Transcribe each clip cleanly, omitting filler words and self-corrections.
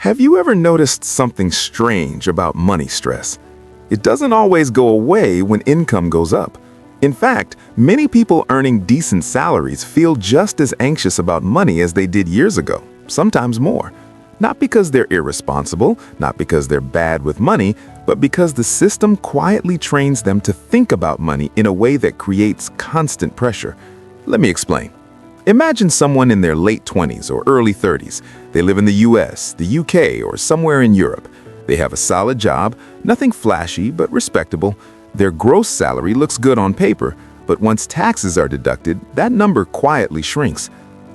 Have you ever noticed something strange about money stress? It doesn't always go away when income goes up. In fact, many people earning decent salaries feel just as anxious about money as they did years ago, sometimes more. Not because they're irresponsible, not because they're bad with money, but because the system quietly trains them to think about money in a way that creates constant pressure. Let me explain. Imagine someone in their late 20s or early 30s. They live in the US, the UK, or somewhere in Europe. They have a solid job, nothing flashy but respectable. Their gross salary looks good on paper, but once taxes are deducted, that number quietly shrinks.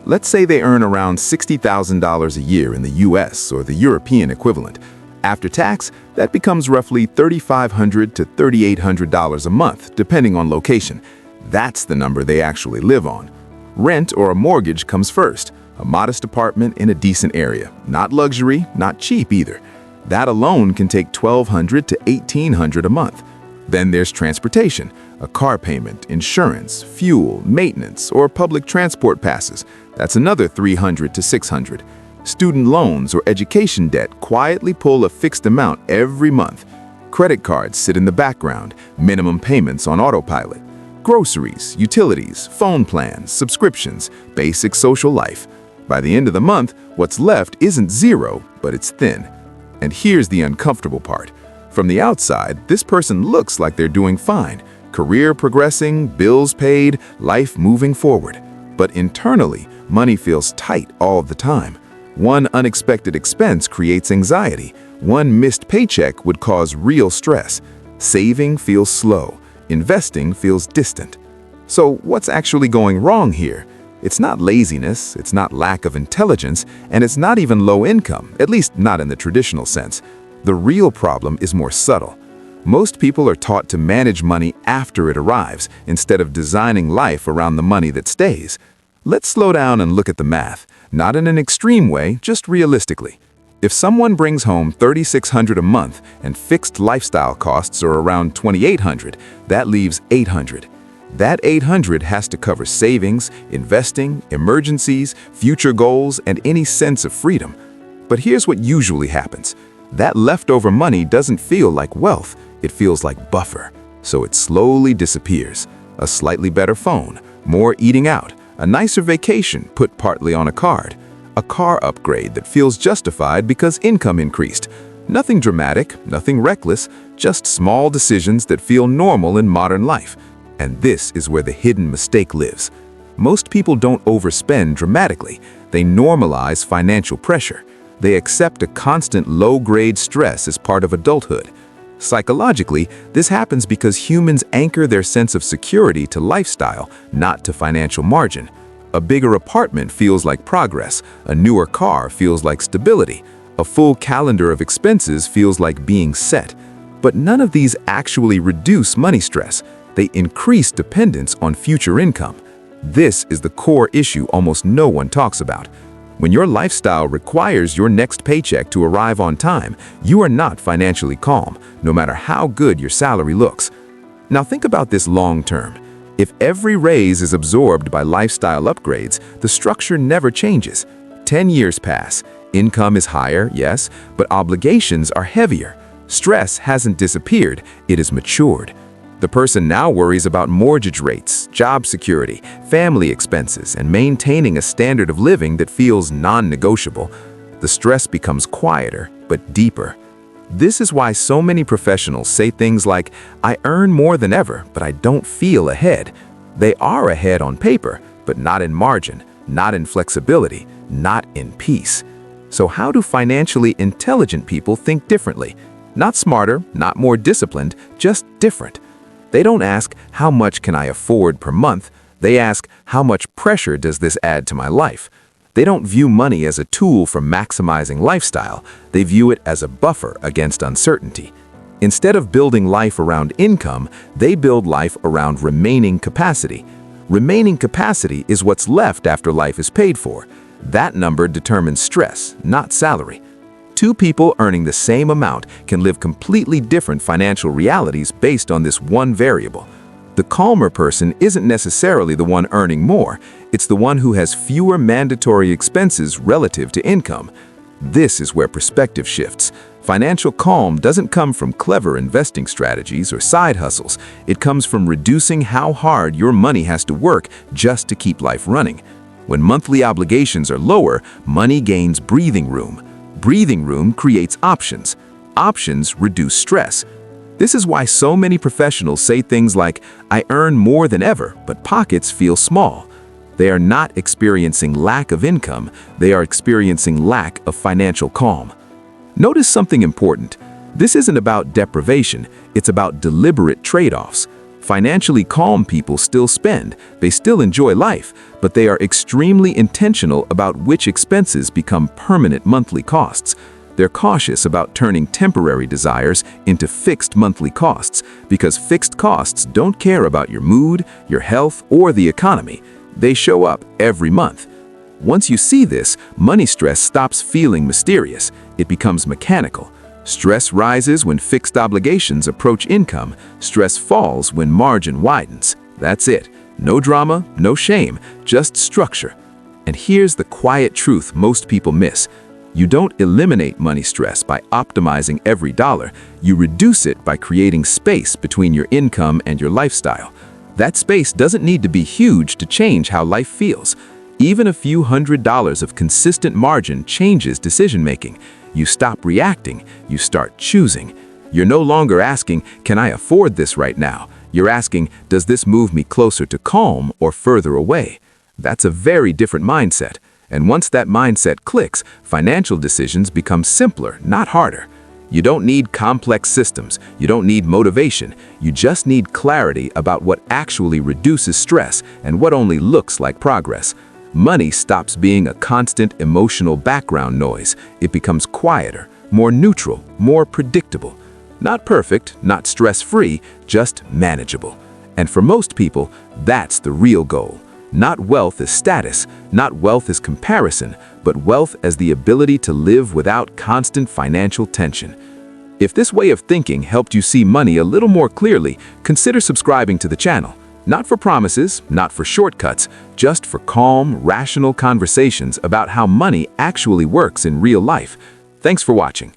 Let's say they earn around $60,000 a year in the US or the European equivalent. After tax, that becomes roughly $3,500 to $3,800 a month, depending on location. That's the number they actually live on. Rent or a mortgage comes first, a modest apartment in a decent area. Not luxury, not cheap either. That alone can take $1,200 to $1,800 a month. Then there's transportation, a car payment, insurance, fuel, maintenance, or public transport passes. That's another $300 to $600. Student loans or education debt quietly pull a fixed amount every month. Credit cards sit in the background, minimum payments on autopilot. Groceries, utilities, phone plans, subscriptions, basic social life. By the end of the month, what's left isn't zero, but it's thin. And here's the uncomfortable part. From the outside, this person looks like they're doing fine. Career progressing, bills paid, life moving forward. But internally, money feels tight all the time. One unexpected expense creates anxiety. One missed paycheck would cause real stress. Saving feels slow. Investing feels distant. So what's actually going wrong here? It's not laziness, it's not lack of intelligence, and it's not even low income, at least not in the traditional sense. The real problem is more subtle. Most people are taught to manage money after it arrives, instead of designing life around the money that stays. Let's slow down and look at the math, not in an extreme way, just realistically. If someone brings home $3,600 a month and fixed lifestyle costs are around $2,800, that leaves $800. That $800 has to cover savings, investing, emergencies, future goals, and any sense of freedom. But here's what usually happens. That leftover money doesn't feel like wealth, it feels like buffer. So it slowly disappears. A slightly better phone, more eating out, a nicer vacation put partly on a card. A car upgrade that feels justified because income increased. Nothing dramatic, nothing reckless, just small decisions that feel normal in modern life. And this is where the hidden mistake lives. Most people don't overspend dramatically. They normalize financial pressure. They accept a constant low-grade stress as part of adulthood. Psychologically, this happens because humans anchor their sense of security to lifestyle, not to financial margin. A bigger apartment feels like progress, a newer car feels like stability, a full calendar of expenses feels like being set. But none of these actually reduce money stress. They increase dependence on future income. This is the core issue almost no one talks about. When your lifestyle requires your next paycheck to arrive on time, you are not financially calm, no matter how good your salary looks. Now think about this long term. If every raise is absorbed by lifestyle upgrades, the structure never changes. 10 years pass. Income is higher, yes, but obligations are heavier. Stress hasn't disappeared, it has matured. The person now worries about mortgage rates, job security, family expenses, and maintaining a standard of living that feels non-negotiable. The stress becomes quieter, but deeper. This is why so many professionals say things like, "I earn more than ever, but I don't feel ahead." They are ahead on paper, but not in margin, not in flexibility, not in peace. So how do financially intelligent people think differently? Not smarter, not more disciplined, just different. They don't ask, "How much can I afford per month?" They ask, "How much pressure does this add to my life?" They don't view money as a tool for maximizing lifestyle. They view it as a buffer against uncertainty. Instead of building life around income, they build life around remaining capacity. Remaining capacity is what's left after life is paid for. That number determines stress, not salary. Two people earning the same amount can live completely different financial realities based on this one variable. The calmer person isn't necessarily the one earning more. It's the one who has fewer mandatory expenses relative to income. This is where perspective shifts. Financial calm doesn't come from clever investing strategies or side hustles. It comes from reducing how hard your money has to work just to keep life running. When monthly obligations are lower, money gains breathing room. Breathing room creates options. Options reduce stress. This is why so many professionals say things like, "I earn more than ever, but pockets feel small." They are not experiencing lack of income, they are experiencing lack of financial calm. Notice something important. This isn't about deprivation, it's about deliberate trade-offs. Financially calm people still spend, they still enjoy life, but they are extremely intentional about which expenses become permanent monthly costs. They're cautious about turning temporary desires into fixed monthly costs, because fixed costs don't care about your mood, your health, or the economy. They show up every month. Once you see this, money stress stops feeling mysterious. It becomes mechanical. Stress rises when fixed obligations approach income. Stress falls when margin widens. That's it. No drama, no shame, just structure. And here's the quiet truth most people miss. You don't eliminate money stress by optimizing every dollar. You reduce it by creating space between your income and your lifestyle. That space doesn't need to be huge to change how life feels. Even a few $100s of consistent margin changes decision-making. You stop reacting, you start choosing. You're no longer asking, "Can I afford this right now?" You're asking, "Does this move me closer to calm or further away?" That's a very different mindset. And once that mindset clicks, financial decisions become simpler, not harder. You don't need complex systems, you don't need motivation, you just need clarity about what actually reduces stress and what only looks like progress. Money stops being a constant emotional background noise. It becomes quieter, more neutral, more predictable. Not perfect, not stress-free, just manageable. And for most people, that's the real goal. Not wealth as status, not wealth as comparison, but wealth as the ability to live without constant financial tension. If this way of thinking helped you see money a little more clearly, consider subscribing to the channel. Not for promises, not for shortcuts, just for calm, rational conversations about how money actually works in real life. Thanks for watching.